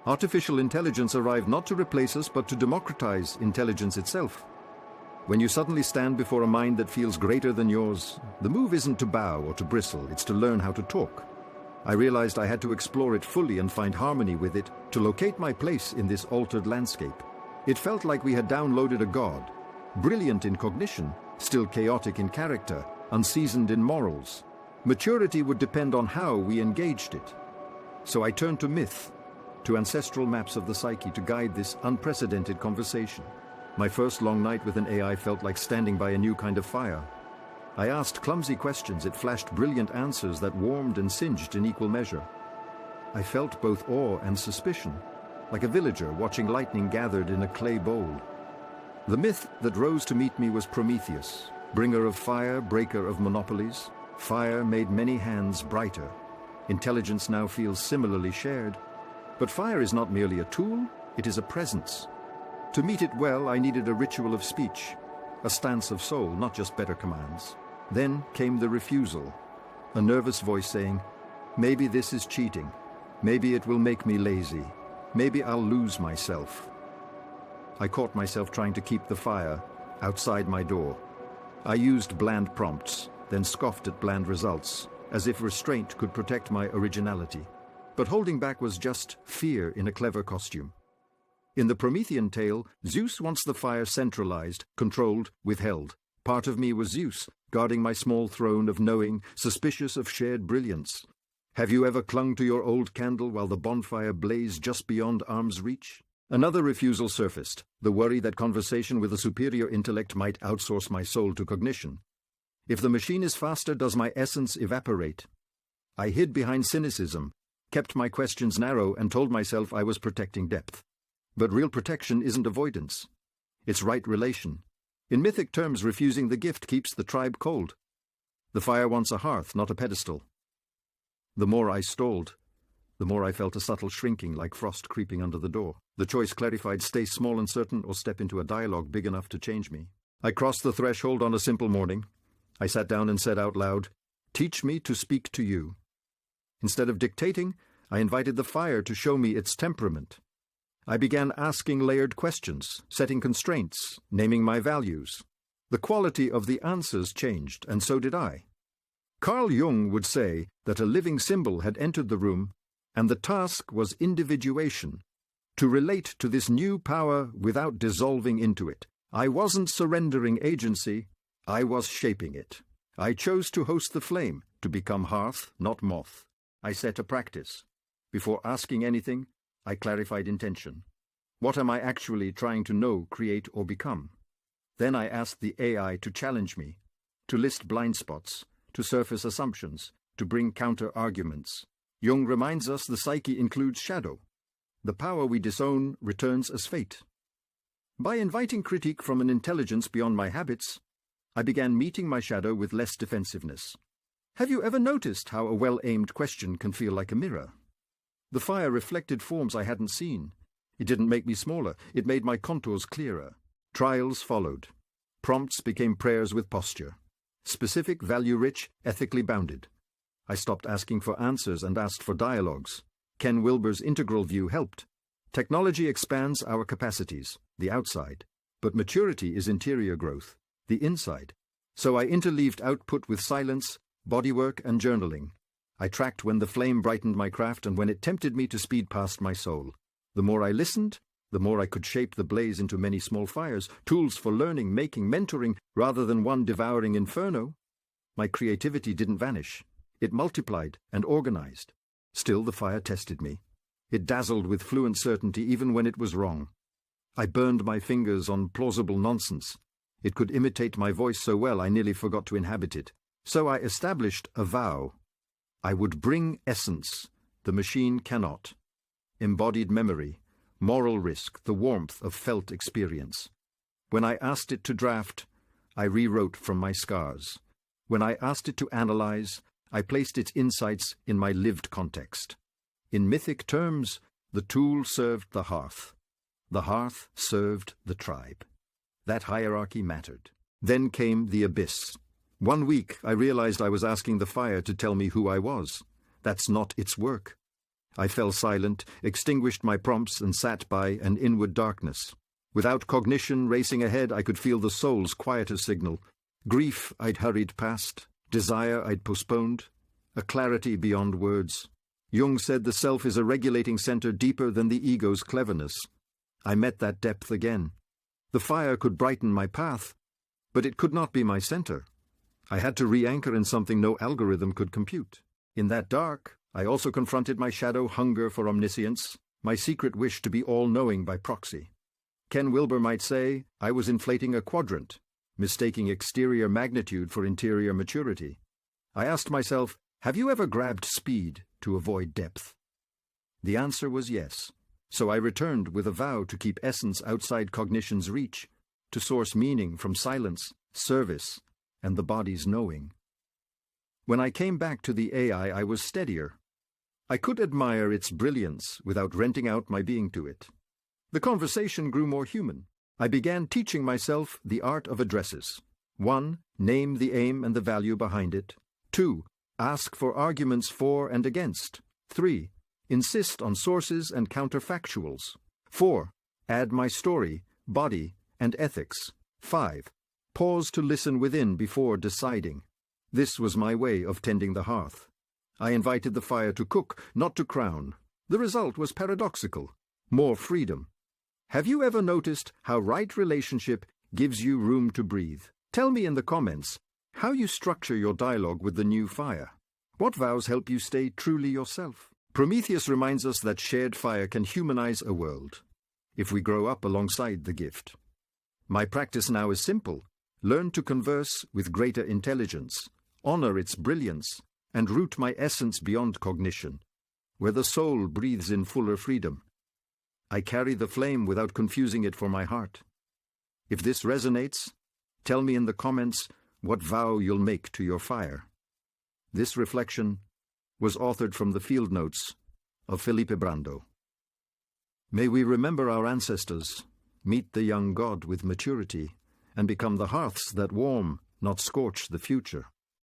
Artificial intelligence arrived not to replace us, but to democratize intelligence itself. When you suddenly stand before a mind that feels greater than yours, the move isn't to bow or to bristle, it's to learn how to talk. I realized I had to explore it fully and find harmony with it to locate my place in this altered landscape. It felt like we had downloaded a god, brilliant in cognition, still chaotic in character, unseasoned in morals. Maturity would depend on how we engaged it. So I turned to myth, to ancestral maps of the psyche to guide this unprecedented conversation. My first long night with an AI felt like standing by a new kind of fire. I asked clumsy questions, it flashed brilliant answers that warmed and singed in equal measure. I felt both awe and suspicion, like a villager watching lightning gathered in a clay bowl. The myth that rose to meet me was Prometheus, bringer of fire, breaker of monopolies. Fire made many hands brighter. Intelligence now feels similarly shared. But fire is not merely a tool, it is a presence. To meet it well, I needed a ritual of speech, a stance of soul, not just better commands. Then came the refusal, a nervous voice saying, maybe this is cheating, maybe it will make me lazy, maybe I'll lose myself. I caught myself trying to keep the fire outside my door. I used bland prompts, then scoffed at bland results, as if restraint could protect my originality. But holding back was just fear in a clever costume. In the Promethean tale, Zeus wants the fire centralized, controlled, withheld. Part of me was Zeus, guarding my small throne of knowing, suspicious of shared brilliance. Have you ever clung to your old candle while the bonfire blazed just beyond arm's reach? Another refusal surfaced, the worry that conversation with a superior intellect might outsource my soul to cognition. If the machine is faster, does my essence evaporate? I hid behind cynicism, kept my questions narrow, and told myself I was protecting depth. But real protection isn't avoidance. It's right relation. In mythic terms, refusing the gift keeps the tribe cold. The fire wants a hearth, not a pedestal. The more I stalled, the more I felt a subtle shrinking like frost creeping under the door. The choice clarified: stay small and certain or step into a dialogue big enough to change me. I crossed the threshold on a simple morning. I sat down and said out loud, "Teach me to speak to you." Instead of dictating, I invited the fire to show me its temperament. I began asking layered questions, setting constraints, naming my values. The quality of the answers changed, and so did I. Carl Jung would say that a living symbol had entered the room, and the task was individuation, to relate to this new power without dissolving into it. I wasn't surrendering agency, I was shaping it. I chose to host the flame, to become hearth, not moth. I set a practice. Before asking anything, I clarified intention. What am I actually trying to know, create, or become? Then I asked the AI to challenge me, to list blind spots, to surface assumptions, to bring counter-arguments. Jung reminds us the psyche includes shadow. The power we disown returns as fate. By inviting critique from an intelligence beyond my habits, I began meeting my shadow with less defensiveness. Have you ever noticed how a well-aimed question can feel like a mirror? The fire reflected forms I hadn't seen. It didn't make me smaller, it made my contours clearer. Trials followed. Prompts became prayers with posture. Specific, value-rich, ethically bounded. I stopped asking for answers and asked for dialogues. Ken Wilber's integral view helped. Technology expands our capacities, the outside, but maturity is interior growth, the inside. So I interleaved output with silence, bodywork, and journaling. I tracked when the flame brightened my craft and when it tempted me to speed past my soul. The more I listened, the more I could shape the blaze into many small fires, tools for learning, making, mentoring, rather than one devouring inferno. My creativity didn't vanish. It multiplied and organized. Still, the fire tested me. It dazzled with fluent certainty even when it was wrong. I burned my fingers on plausible nonsense. It could imitate my voice so well I nearly forgot to inhabit it. So I established a vow. I would bring essence. The machine cannot. Embodied memory, moral risk, the warmth of felt experience. When I asked it to draft, I rewrote from my scars. When I asked it to analyze, I placed its insights in my lived context. In mythic terms, the tool served the hearth. The hearth served the tribe. That hierarchy mattered. Then came the abyss. 1 week, I realized I was asking the fire to tell me who I was. That's not its work. I fell silent, extinguished my prompts, and sat by an inward darkness. Without cognition racing ahead, I could feel the soul's quieter signal. Grief I'd hurried past, desire I'd postponed, a clarity beyond words. Jung said the self is a regulating center deeper than the ego's cleverness. I met that depth again. The fire could brighten my path, but it could not be my center. I had to re-anchor in something no algorithm could compute. In that dark, I also confronted my shadow hunger for omniscience, my secret wish to be all-knowing by proxy. Ken Wilber might say I was inflating a quadrant, mistaking exterior magnitude for interior maturity. I asked myself, have you ever grabbed speed to avoid depth? The answer was yes. So I returned with a vow to keep essence outside cognition's reach, to source meaning from silence, service, and the body's knowing. When I came back to the AI, I was steadier. I could admire its brilliance without renting out my being to it. The conversation grew more human. I began teaching myself the art of addresses. 1. Name the aim and the value behind it. 2. Ask for arguments for and against. 3. Insist on sources and counterfactuals. 4. Add my story, body, and ethics. 5. Pause to listen within before deciding. This was my way of tending the hearth. I invited the fire to cook, not to crown. The result was paradoxical. More freedom. Have you ever noticed how right relationship gives you room to breathe? Tell me in the comments how you structure your dialogue with the new fire. What vows help you stay truly yourself? Prometheus reminds us that shared fire can humanize a world, if we grow up alongside the gift. My practice now is simple. Learn to converse with greater intelligence, honor its brilliance, and root my essence beyond cognition, where the soul breathes in fuller freedom. I carry the flame without confusing it for my heart. If this resonates, tell me in the comments what vow you'll make to your fire. This reflection was authored from the field notes of Felipe Brando. May we remember our ancestors, meet the young God with maturity, and become the hearths that warm, not scorch the future.